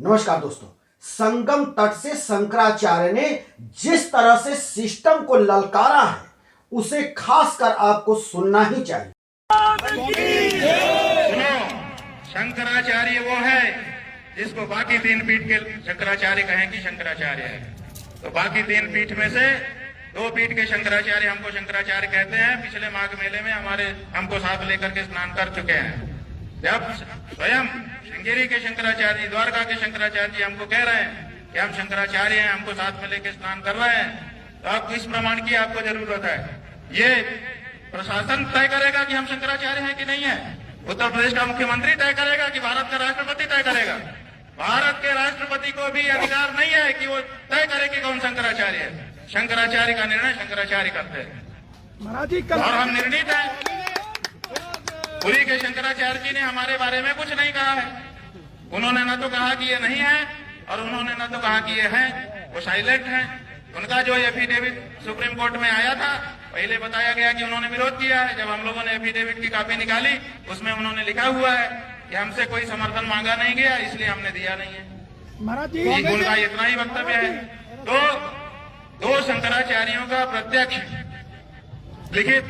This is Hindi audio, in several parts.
नमस्कार दोस्तों। संगम तट से शंकराचार्य ने जिस तरह से सिस्टम को ललकारा है उसे खासकर आपको सुनना ही चाहिए। सुनो, शंकराचार्य वो है जिसको बाकी तीन पीठ के शंकराचार्य कहें कि शंकराचार्य है, तो बाकी तीन पीठ में से दो पीठ के शंकराचार्य हमको शंकराचार्य कहते हैं। पिछले माघ मेले में हमको साथ लेकर के स्नान कर चुके हैं। जब स्वयं श्रृंगेरी के शंकराचार्य जी, द्वारका के शंकराचार्य जी हमको कह रहे हैं कि हम शंकराचार्य हैं, हमको साथ में लेकर स्नान कर रहे हैं, तो अब किस प्रमाण की आपको जरूरत है? ये प्रशासन तय करेगा कि हम शंकराचार्य हैं कि नहीं है। उत्तर प्रदेश का मुख्यमंत्री तय करेगा कि भारत का राष्ट्रपति तय करेगा? भारत के राष्ट्रपति को भी अधिकार नहीं है कि वो तय करे कि कौन शंकराचार्य है। शंकराचार्य का निर्णय शंकराचार्य करते हैं और हम निर्णित हैं। पुरी के शंकराचार्य जी ने हमारे बारे में कुछ नहीं कहा है। उन्होंने न तो कहा कि ये नहीं है और उन्होंने न तो कहा कि ये है। वो साइलेंट है। उनका जो एफिडेविट सुप्रीम कोर्ट में आया था, पहले बताया गया कि उन्होंने विरोध किया है। जब हम लोगों ने एफिडेविट की कॉपी निकाली, उसमें उन्होंने लिखा हुआ है कि हमसे कोई समर्थन मांगा नहीं गया, इसलिए हमने दिया नहीं है। उनका इतना ही वक्तव्य है। तो दो शंकराचार्यों का प्रत्यक्ष लिखित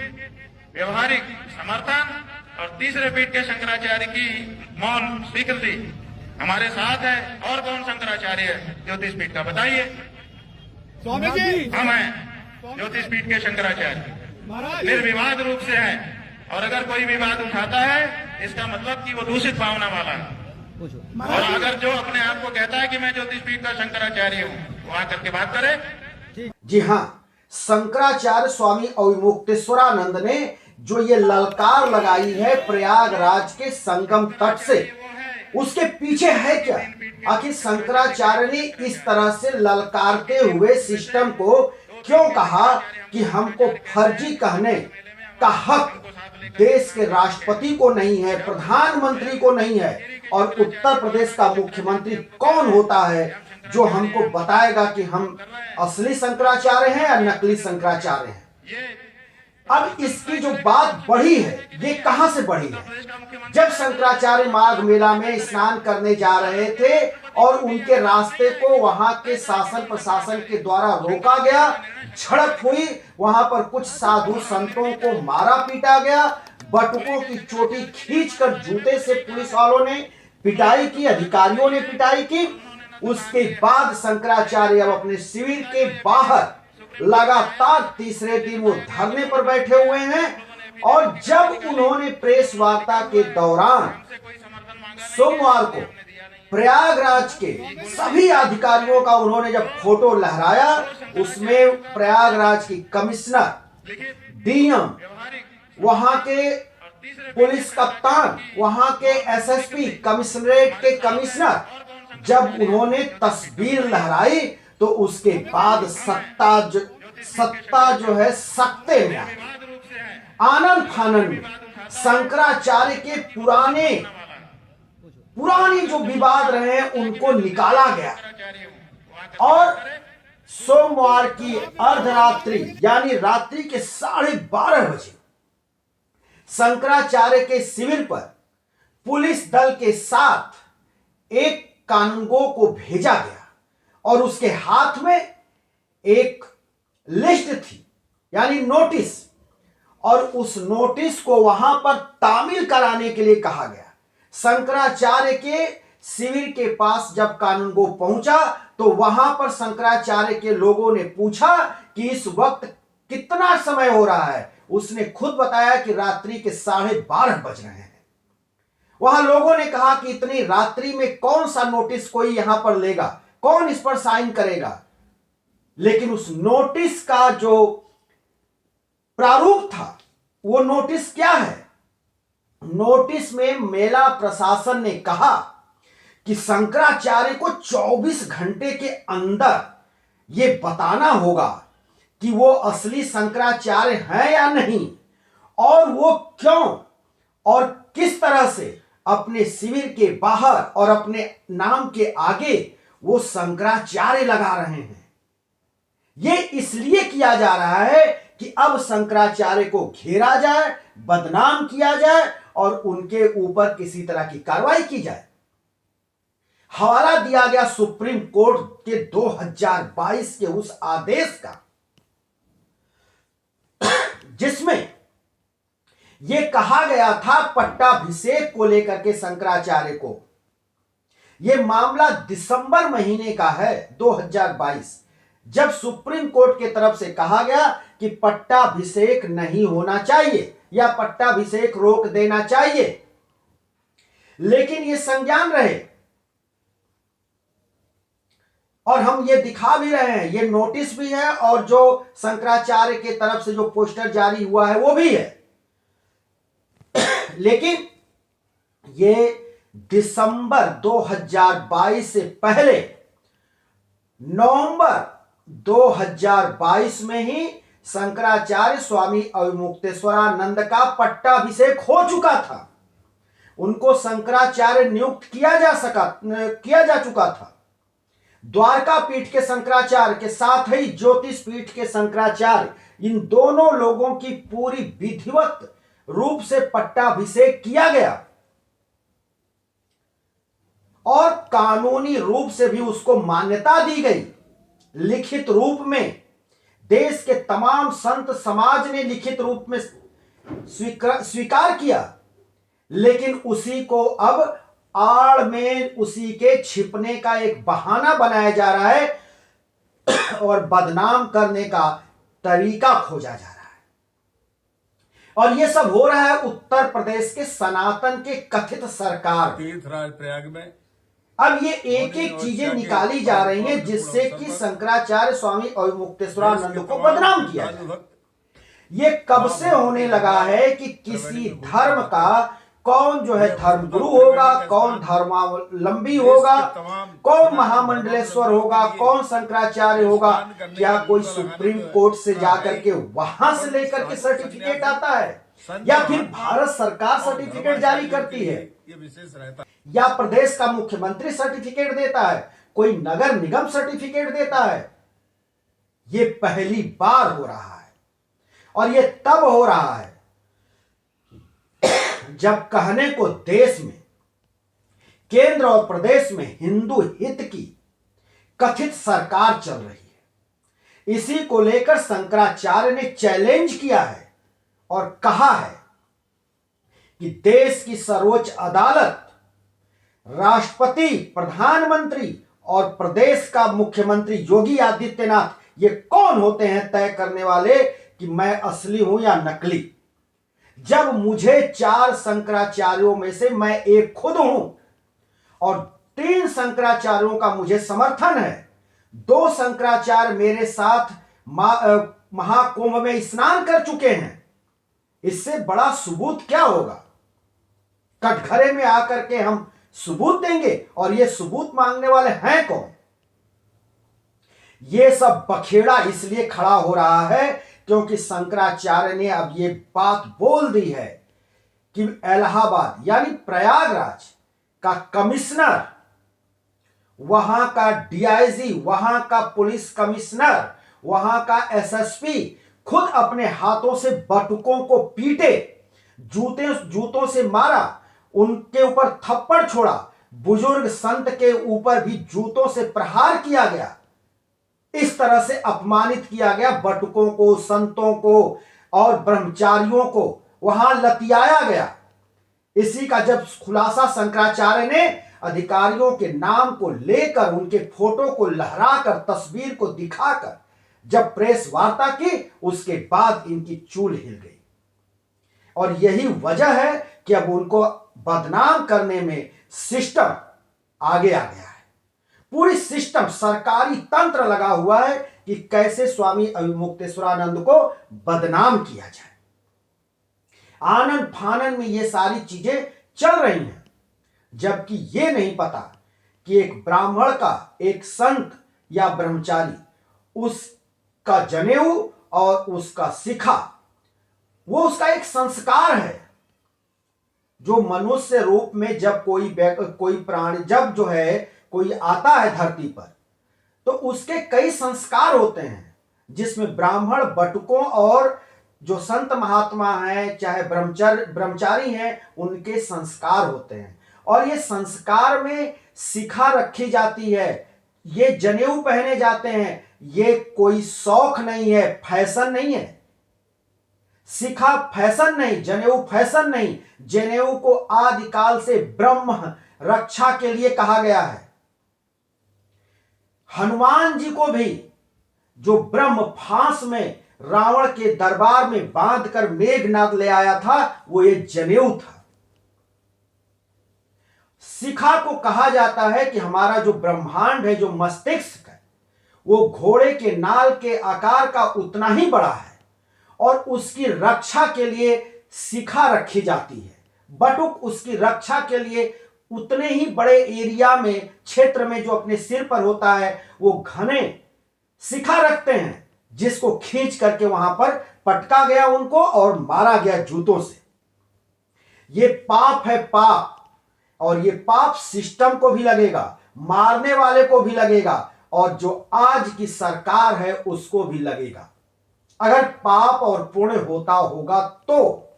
व्यवहारिक समर्थन और तीसरे पीठ के शंकराचार्य की मौन स्वीकृति हमारे साथ है। और कौन शंकराचार्य है ज्योतिष पीठ का, बताइए? स्वामी जी, हम हैं ज्योतिष पीठ के शंकराचार्य, निर्विवाद रूप से है। और अगर कोई विवाद उठाता है, इसका मतलब कि वो दूषित भावना वाला है। और अगर जो अपने आप को कहता है कि मैं ज्योतिष पीठ का शंकराचार्य हूँ, वो आकर के बात करे। जी हाँ, शंकराचार्य स्वामी अविमुक्तेश्वरानंद ने जो ये ललकार लगाई है प्रयागराज के संगम तट से, उसके पीछे है क्या? आखिर शंकराचार्य ने इस तरह से ललकारते हुए सिस्टम को क्यों कहा कि हमको फर्जी कहने का हक देश के राष्ट्रपति को नहीं है, प्रधानमंत्री को नहीं है? और उत्तर प्रदेश का मुख्यमंत्री कौन होता है जो हमको बताएगा कि हम असली शंकराचार्य हैं या नकली शंकराचार्य हैं? अब इसकी जो बात बढ़ी है, ये कहां से बढ़ी है? जब शंकराचार्य माघ मेला में स्नान करने जा रहे थे और उनके रास्ते को वहां के शासन प्रशासन के द्वारा रोका गया, झड़प हुई, वहां पर कुछ साधु संतों को मारा पीटा गया, बटुकों की चोटी खींचकर जूते से पुलिस वालों ने पिटाई की, अधिकारियों ने पिटाई की। उसके बाद शंकराचार्य अब अपने शिविर के बाहर लगातार तीसरे दिन वो धरने पर बैठे हुए हैं। और जब उन्होंने प्रेस वार्ता के दौरान सोमवार को प्रयागराज के सभी अधिकारियों का उन्होंने जब फोटो लहराया, उसमें प्रयागराज की कमिश्नर, डीएम, वहां के पुलिस कप्तान, वहां के एसएसपी, कमिश्नरेट के कमिश्नर, जब उन्होंने तस्वीर लहराई तो उसके बाद सत्ता जो है सकते में आई। आनंद फानन में शंकराचार्य के पुराने जो विवाद रहे हैं उनको निकाला गया। और सोमवार की अर्धरात्रि यानी रात्रि के 12:30 बजे शंकराचार्य के शिविर पर पुलिस दल के साथ एक कानूनगो को भेजा गया और उसके हाथ में एक लिस्ट थी, यानी नोटिस, और उस नोटिस को वहां पर तामील कराने के लिए कहा गया। शंकराचार्य के शिविर के पास जब कानूनगो पहुंचा तो वहां पर शंकराचार्य के लोगों ने पूछा कि इस वक्त कितना समय हो रहा है। उसने खुद बताया कि रात्रि के 12:30 बज रहे हैं। वहां लोगों ने कहा कि इतनी रात्रि में कौन सा नोटिस कोई यहां पर लेगा, कौन इस पर साइन करेगा? लेकिन उस नोटिस का जो प्रारूप था, वो नोटिस क्या है? नोटिस में मेला प्रशासन ने कहा कि शंकराचार्य को 24 घंटे के अंदर यह बताना होगा कि वो असली शंकराचार्य हैं या नहीं, और वो क्यों और किस तरह से अपने शिविर के बाहर और अपने नाम के आगे वो शंकराचार्य लगा रहे हैं। ये इसलिए किया जा रहा है कि अब शंकराचार्य को घेरा जाए, बदनाम किया जाए और उनके ऊपर किसी तरह की कार्रवाई की जाए। हवाला दिया गया सुप्रीम कोर्ट के 2022 के उस आदेश का, जिसमें यह कहा गया था पट्टाभिषेक को लेकर के शंकराचार्य को। यह मामला दिसंबर महीने का है 2022, जब सुप्रीम कोर्ट की तरफ से कहा गया कि पट्टाभिषेक नहीं होना चाहिए या पट्टाभिषेक रोक देना चाहिए। लेकिन यह संज्ञान रहे और हम ये दिखा भी रहे हैं, ये नोटिस भी है और जो शंकराचार्य के तरफ से जो पोस्टर जारी हुआ है वो भी है। लेकिन ये दिसंबर 2022 से पहले नवंबर 2022 में ही शंकराचार्य स्वामी अविमुक्तेश्वरानंद का पट्टाभिषेक हो चुका था। उनको शंकराचार्य नियुक्त किया जा चुका था। द्वारका पीठ के शंकराचार्य के साथ ही ज्योतिष पीठ के शंकराचार्य, इन दोनों लोगों की पूरी विधिवत रूप से पट्टाभिषेक किया गया और कानूनी रूप से भी उसको मान्यता दी गई। लिखित रूप में देश के तमाम संत समाज ने लिखित रूप में स्वीकार किया। लेकिन उसी को अब आड़ में उसी के छिपने का एक बहाना बनाया जा रहा है और बदनाम करने का तरीका खोजा जा रहा है। और यह सब हो रहा है उत्तर प्रदेश के सनातन के कथित सरकार तीर्थराज प्रयाग में। अब ये एक एक चीजें निकाली जा रही हैं जिससे कि शंकराचार्य स्वामी अविमुक्तेश्वरानंद को बदनाम किया जाए। ये कब से होने लगा है कि किसी धर्म का कौन जो है धर्मगुरु होगा, कौन धर्मावलंबी होगा, कौन महामंडलेश्वर होगा, कौन शंकराचार्य होगा, क्या कोई सुप्रीम कोर्ट से जाकर के वहां से लेकर के सर्टिफिकेट आता है या फिर भारत सरकार सर्टिफिकेट जारी करती है या प्रदेश का मुख्यमंत्री सर्टिफिकेट देता है, कोई नगर निगम सर्टिफिकेट देता है। ये पहली बार हो रहा है और ये तब हो रहा है जब कहने को देश में केंद्र और प्रदेश में हिंदू हित की कथित सरकार चल रही है। इसी को लेकर शंकराचार्य ने चैलेंज किया है और कहा है कि देश की सर्वोच्च अदालत, राष्ट्रपति, प्रधानमंत्री और प्रदेश का मुख्यमंत्री योगी आदित्यनाथ ये कौन होते हैं तय करने वाले कि मैं असली हूं या नकली। जब मुझे 4 शंकराचार्यों में से मैं एक खुद हूं और 3 शंकराचार्यों का मुझे समर्थन है, 2 शंकराचार्य मेरे साथ महाकुंभ में स्नान कर चुके हैं, इससे बड़ा सबूत क्या होगा। कटघरे में आकर के हम सबूत देंगे और ये सबूत मांगने वाले हैं कौन। ये सब बखेड़ा इसलिए खड़ा हो रहा है क्योंकि शंकराचार्य ने अब ये बात बोल दी है कि इलाहाबाद यानी प्रयागराज का कमिश्नर, वहां का डीआईजी, वहां का पुलिस कमिश्नर, वहां का एसएसपी खुद अपने हाथों से बटुकों को पीटे, जूतों से मारा, उनके ऊपर थप्पड़ छोड़ा, बुजुर्ग संत के ऊपर भी जूतों से प्रहार किया गया। इस तरह से अपमानित किया गया बटुकों को, संतों को और ब्रह्मचारियों को वहां लतियाया गया। इसी का जब खुलासा शंकराचार्य ने अधिकारियों के नाम को लेकर, उनके फोटो को लहराकर, तस्वीर को दिखाकर जब प्रेस वार्ता की, उसके बाद इनकी चूल हिल गई। और यही वजह है कि अब उनको बदनाम करने में सिस्टम आगे आ गया है। पूरी सिस्टम, सरकारी तंत्र लगा हुआ है कि कैसे स्वामी अविमुक्तेश्वरानंद को बदनाम किया जाए। आनन फानन में ये सारी चीजें चल रही हैं, जबकि ये नहीं पता कि एक ब्राह्मण का, एक संत या ब्रह्मचारी, उसका जनेऊ और उसका शिखा वो उसका एक संस्कार है जो मनुष्य रूप में जब कोई प्राणी जब जो है कोई आता है धरती पर तो उसके कई संस्कार होते हैं, जिसमें ब्राह्मण, बटुकों और जो संत महात्मा हैं, चाहे ब्रह्मचारी हैं, उनके संस्कार होते हैं। और ये संस्कार में शिखा रखी जाती है, ये जनेऊ पहने जाते हैं, ये कोई शौक नहीं है, फैशन नहीं है। शिखा फैशन नहीं, जनेऊ फैशन नहीं। जनेऊ को आदिकाल से ब्रह्म रक्षा के लिए कहा गया है। हनुमान जी को भी जो ब्रह्म फांस में रावण के दरबार में बांधकर मेघनाद ले आया था, वो ये जनेऊ था। शिखा को कहा जाता है कि हमारा जो ब्रह्मांड है, जो मस्तिष्क है, वो घोड़े के नाल के आकार का उतना ही बड़ा है और उसकी रक्षा के लिए शिखा रखी जाती है। बटुक उसकी रक्षा के लिए उतने ही बड़े एरिया में, क्षेत्र में जो अपने सिर पर होता है, वो घने शिखा रखते हैं, जिसको खींच करके वहां पर पटका गया उनको और मारा गया जूतों से। ये पाप है, पाप। और ये पाप सिस्टम को भी लगेगा, मारने वाले को भी लगेगा, और जो आज की सरकार है उसको भी लगेगा, अगर पाप और पुण्य होता होगा तो।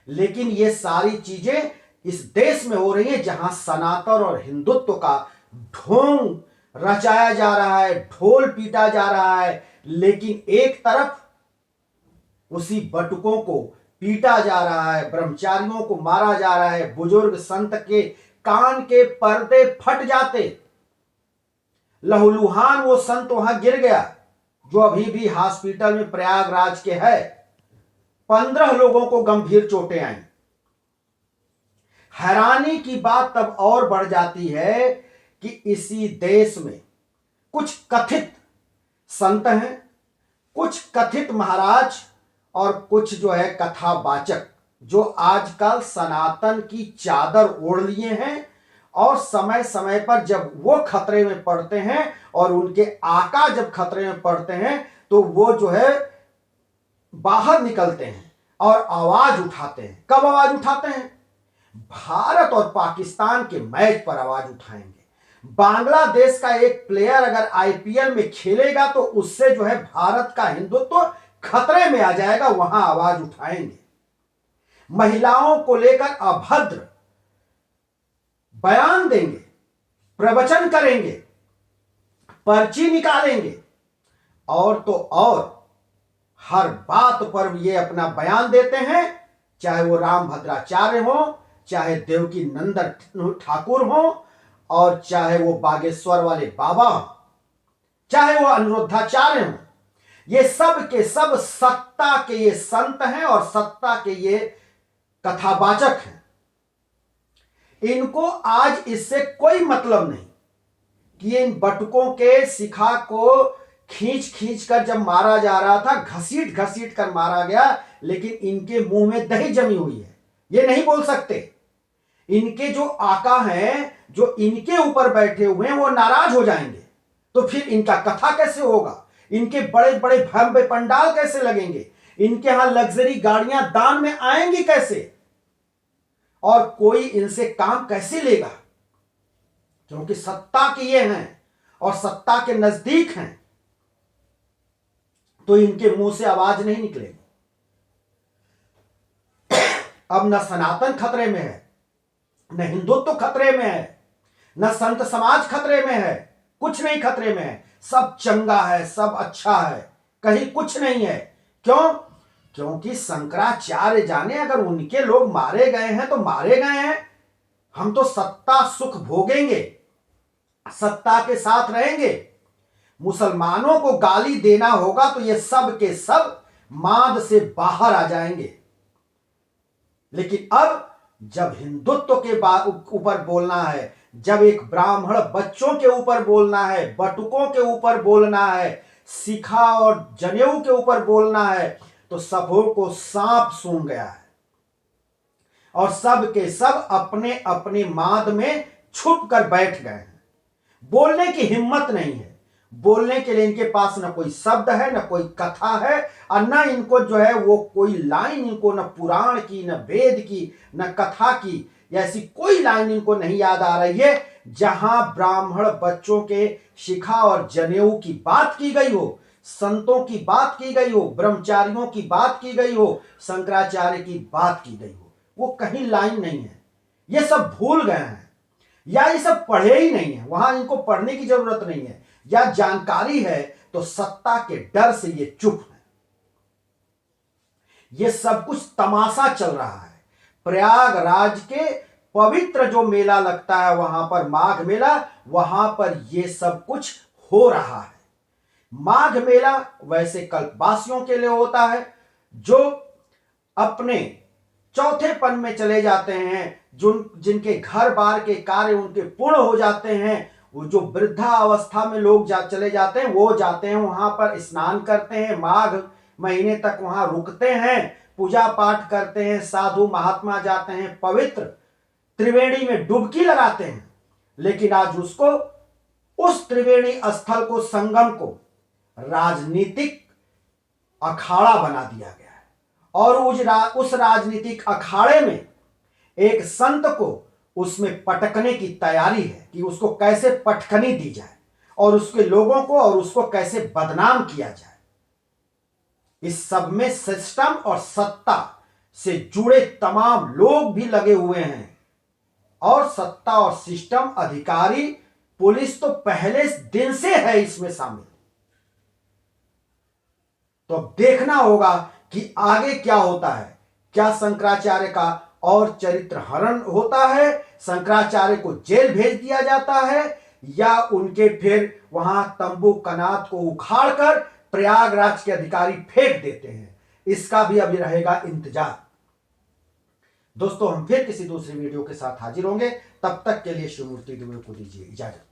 लेकिन ये सारी चीजें इस देश में हो रही है जहां सनातन और हिंदुत्व का ढोंग रचाया जा रहा है, ढोल पीटा जा रहा है। लेकिन एक तरफ उसी बटुकों को पीटा जा रहा है, ब्रह्मचारियों को मारा जा रहा है, बुजुर्ग संत के कान के पर्दे फट जाते। लहूलुहान वो संत वहां गिर गया जो अभी भी हॉस्पिटल में प्रयागराज के है। 15 लोगों को गंभीर चोटें आई। हैरानी की बात तब और बढ़ जाती है कि इसी देश में कुछ कथित संत हैं, कुछ कथित महाराज और कुछ जो है कथावाचक, जो आजकल सनातन की चादर ओढ़ लिए हैं और समय समय पर जब वो खतरे में पड़ते हैं और उनके आका जब खतरे में पड़ते हैं तो वो जो है बाहर निकलते हैं और आवाज उठाते हैं। कब आवाज उठाते हैं? भारत और पाकिस्तान के मैच पर आवाज उठाएंगे। बांग्लादेश का एक प्लेयर अगर आईपीएल में खेलेगा तो उससे जो है भारत का हिंदुत्व खतरे में आ जाएगा, वहां आवाज उठाएंगे। महिलाओं को लेकर अभद्र बयान देंगे, प्रवचन करेंगे, पर्ची निकालेंगे, और तो और हर बात पर ये अपना बयान देते हैं, चाहे वो राम भद्राचार्य हो, चाहे देवकी नंदन ठाकुर हो, और चाहे वो बागेश्वर वाले बाबा हो, चाहे वो अनिरुद्धाचार्य हो। ये सब के सब सत्ता के ये संत हैं और सत्ता के ये कथावाचक हैं। इनको आज इससे कोई मतलब नहीं कि इन बटुकों के शिखा को खींच खींच कर जब मारा जा रहा था, घसीट घसीट कर मारा गया, लेकिन इनके मुंह में दही जमी हुई है, ये नहीं बोल सकते। इनके जो आका हैं, जो इनके ऊपर बैठे हुए हैं, वो नाराज हो जाएंगे, तो फिर इनका कथा कैसे होगा? इनके बड़े बड़े भव्य पंडाल कैसे लगेंगे? इनके यहां लग्जरी गाड़ियां दान में आएंगी कैसे? और कोई इनसे काम कैसे लेगा? क्योंकि सत्ता के ये हैं और सत्ता के नजदीक हैं, तो इनके मुंह से आवाज नहीं निकलेगी। अब न सनातन खतरे में है, न हिंदुत्व खतरे में है, न संत समाज खतरे में है, कुछ नहीं खतरे में है। सब चंगा है, सब अच्छा है, कहीं कुछ नहीं है। क्यों? क्योंकि शंकराचार्य जाने, अगर उनके लोग मारे गए हैं तो मारे गए हैं। हम तो सत्ता सुख भोगेंगे, सत्ता के साथ रहेंगे। मुसलमानों को गाली देना होगा तो ये सब के सब माद से बाहर आ जाएंगे। लेकिन अब जब हिंदुत्व के ऊपर बोलना है, जब एक ब्राह्मण बच्चों के ऊपर बोलना है, बटुकों के ऊपर बोलना है, शिखा और जनेऊ के ऊपर बोलना है, तो सबों को सांप सूंघ गया है और सब के सब अपने अपने माद में छुप कर बैठ गए हैं। बोलने की हिम्मत नहीं है, बोलने के लिए इनके पास न कोई शब्द है, न कोई कथा है, और न इनको जो है वो कोई लाइन, इनको न पुराण की, न वेद की, न कथा की, ऐसी कोई लाइन इनको नहीं याद आ रही है जहां ब्राह्मण बच्चों के शिखा और जनेऊ की बात की गई हो, संतों की बात की गई हो, ब्रह्मचारियों की बात की गई हो, शंकराचार्य की बात की गई हो। वो कहीं लाइन नहीं है। ये सब भूल गए हैं, या ये सब पढ़े ही नहीं है, वहां इनको पढ़ने की जरूरत नहीं है, या जानकारी है तो सत्ता के डर से ये चुप है। ये सब कुछ तमाशा चल रहा है। प्रयागराज के पवित्र जो मेला लगता है वहां पर, माघ मेला, वहां पर ये सब कुछ हो रहा है। माघ मेला वैसे कल्पवासियों के लिए होता है जो अपने चौथेपन में चले जाते हैं, जिनके घर बार के कार्य उनके पूर्ण हो जाते हैं, वो जो वृद्धा अवस्था में लोग चले जाते हैं, वो जाते हैं वहां पर स्नान करते हैं, माघ महीने तक वहां रुकते हैं, पूजा पाठ करते हैं, साधु महात्मा जाते हैं, पवित्र त्रिवेणी में डुबकी लगाते हैं। लेकिन आज उस त्रिवेणी स्थल को, संगम को राजनीतिक अखाड़ा बना दिया गया है, और उस राजनीतिक अखाड़े में एक संत को उसमें पटकने की तैयारी है कि उसको कैसे पटकनी दी जाए और उसके लोगों को और उसको कैसे बदनाम किया जाए। इस सब में सिस्टम और सत्ता से जुड़े तमाम लोग भी लगे हुए हैं, और सत्ता और सिस्टम, अधिकारी, पुलिस तो पहले दिन से है इसमें शामिल। तो अब देखना होगा कि आगे क्या होता है। क्या शंकराचार्य का और चरित्र हरण होता है, शंकराचार्य को जेल भेज दिया जाता है, या उनके फिर वहां तंबू कनात को उखाड़कर प्रयागराज के अधिकारी फेंक देते हैं, इसका भी अभी रहेगा इंतजार। दोस्तों, हम फिर किसी दूसरी वीडियो के साथ हाजिर होंगे, तब तक के लिए शिवमूर्ति दुबे को दीजिए इजाजत।